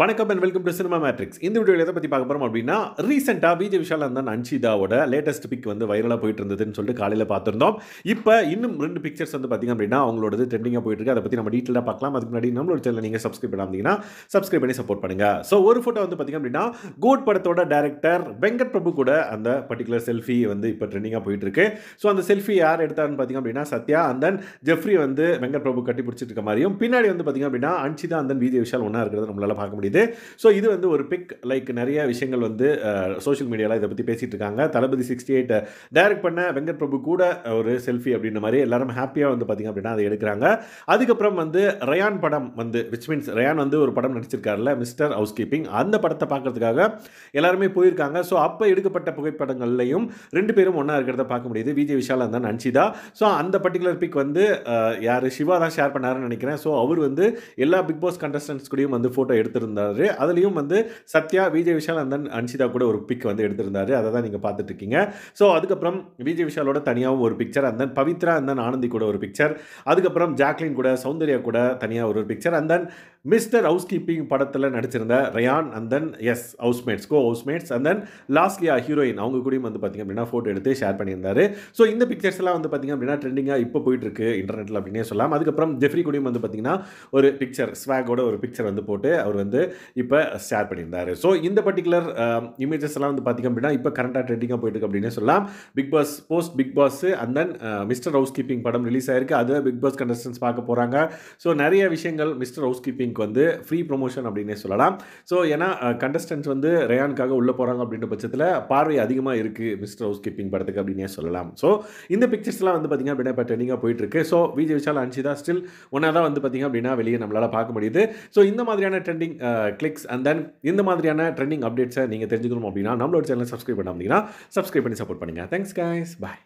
வணக்கம் and welcome to cinema matrix. இந்த வீடியோவில் எதை பற்றி பார்க்க போகிறோம் அப்படின்னா, ரீசெண்டாக விஜய் விஷால் அண்ட் அன்ஷிதாவோட லேட்டஸ்ட் பிக் வந்து வைரலாக போயிட்டு இருந்ததுன்னு சொல்லிட்டு காலையில் பார்த்துருந்தோம். இப்போ இன்னும் 2 பிக்சர்ஸ் வந்து பார்த்திங்க அப்படின்னா அவங்களோடது ட்ரெண்டிங்காக போயிட்டு இருக்கு. அதை பற்றி நம்ம டீட்டெயிலாக பார்க்கலாம். அதுக்கு முன்னாடி நம்மளோட சேனல் நீங்கள் சப்ஸ்கிரைப் பண்ணாமீங்கன்னா சப்ஸ்கிரைப் பண்ணி சப்போர்ட் பண்ணுங்கள். ஸோ ஒரு ஃபோட்டோ வந்து பார்த்திங்க அப்படின்னா கோட் படத்தோட டேரக்டர் வெங்கட் பிரபு கூட அந்த பர்டிகுலர் செல்ஃபி வந்து இப்போ ட்ரெண்டிங்காக போயிட்டு இருக்கு. ஸோ அந்த செல்ஃபி யார் எடுத்தாருன்னு பார்த்திங்க அப்படின்னா சத்யா அண்ட் தென் ஜெஃப்ரி வந்து வெங்கட் பிரபு கட்டி பிடிச்சிட்டு இருக்க மாதிரியும், பின்னாடி வந்து பார்த்திங்க அப்படின்னா அன்ஷிதா அண்ட் தென் விஜய் விஷால் ஒன்றா இருக்கிறத நம்மளால் பார்க்க முடியுது. ஸோ இது வந்து ஒரு பிக் லைக் நிறைய விஷயங்கள் வந்து சோஷியல் மீடியாவில் இதை பற்றி பேசிகிட்டு இருக்காங்க. தளபதி 68 டைரக்ட் பண்ண வெங்கட் பிரபு கூட ஒரு செல்ஃபி அப்படின்ற மாதிரி எல்லாரும் ஹாப்பியாக வந்து பார்த்திங்க அப்படின்னா அதை எடுக்கிறாங்க. அதுக்கப்புறம் வந்து ரயான் படம் வந்து விச் மீன்ஸ் ரயான் வந்து ஒரு படம் நடிச்சிருக்காருல மிஸ்டர் ஹவுஸ் கீப்பிங், அந்த படத்தை பார்க்கறதுக்காக எல்லாருமே போயிருக்காங்க. ஸோ அப்போ எடுக்கப்பட்ட புகைப்படங்கள்லையும் 2 பேரும் ஒன்றா இருக்கிறத பார்க்க முடியுது, விஜய் விஷால் அண்ட் அன்ஷிதா. ஸோ அந்த பர்டிகுலர் பிக் வந்து யார் சிவா தான் ஷேர் பண்ணாருன்னு நினைக்கிறேன். ஸோ அவர் வந்து எல்லா பிக் பாஸ் கண்டஸ்டன்ஸ் கூடயும் வந்து ஃபோட்டோ எடுத்திருந்தாரு. அதுலேயும் வந்து சத்யா, விஜய் விஷால் அண்ட் தென் அன்ஷிதா கூட ஒரு பிக் வந்து எடுத்திருந்தாரு. அதை தான் நீங்கள் பார்த்துட்டு இருக்கீங்க. ஸோ அதுக்கப்புறம் விஜய் விஷாலோட தனியாகவும் ஒரு picture, and then Pavithra and then Anandhi கூட ஒரு பிக்சர், அதுக்கப்புறம் ஜாக்லின் கூட சௌந்தர்யா கூட தனியாக ஒரு picture, and then mister Housekeeping படத்தில் நடிச்சிருந்த Rayan and then housemates co housemates and then Losliya heroine அவங்க கூடயும் வந்து பார்த்திங்க அப்படின்னா ஃபோட்டோ எடுத்து ஷேர் பண்ணியிருந்தாரு. ஸோ இந்த பிக்சர்ஸ் எல்லாம் வந்து பார்த்திங்க அப்படின்னா ட்ரெண்டிங்காக இப்போ போயிட்டு இருக்கு இன்டர்நெட்டில் அப்படின்னே சொல்லலாம். அதுக்கப்புறம் ஜெஃப்ரி கூடயும் வந்து பார்த்திங்கன்னா ஒரு பிக்சர் ஸ்வாகோட ஒரு பிக்சர் வந்து போட்டு அவர் வந்து இப்போ ஷேர் பண்ணியிருந்தாரு. ஸோ இந்த பர்டிகுலர் இமேஜஸ் எல்லாம் வந்து பார்த்திங்க அப்படின்னா இப்போ கரண்டாக ட்ரெண்டிங்காக போயிட்டு இருக்கு அப்படின்னே சொல்லலாம். Bigg Boss post Bigg Boss and then mister housekeeping படம் ரிலீஸ் ஆயிருக்கு. அதை பிக் பாஸ் கண்டஸ்டன்ஸ் பார்க்க போகிறாங்க. ஸோ நிறைய விஷயங்கள் மிஸ்டர் ஹவுஸ் கீப்பிங் வந்து ஃப்ரீ ப்ரொமோஷன் அப்படின்னே சொல்லலாம். ஸோ ஏன்னா கண்டஸ்டன்ஸ் வந்து ரயானுக்காக உள்ளே போகிறாங்க அப்படின்ற பட்சத்தில் பார்வை அதிகமாக இருக்குது மிஸ்டர் ஹவுஸ் கீப்பிங் படத்துக்கு அப்படின்னே சொல்லலாம். ஸோ இந்த பிக்சர்ஸ்லாம் வந்து பார்த்திங்க அப்படின்னா இப்போ ட்ரெண்டிங்காக போயிட்டு இருக்கு. ஸோ விஜய் விஷால் அன்ஷிதா ஸ்டில் ஒன்றா தான் வந்து பார்த்திங்க அப்படின்னா வெளியே நம்மளால் பார்க்க முடியுது. ஸோ இந்த மாதிரியான ட்ரெண்டிங் கிளிக்ஸ் அண்ட் தென் இந்த மாதிரியான ட்ரெண்டிங் அப்டேட்ஸை நீங்கள் தெரிஞ்சுக்கணும் அப்படின்னா நம்மளோட சேனலை சப்ஸ்கிரைப் பண்ணாமல் சப்ஸ்கிரைப் பண்ணி சப்போர்ட் பண்ணுங்கள். தேங்க்ஸ் கைஸ், பாய்.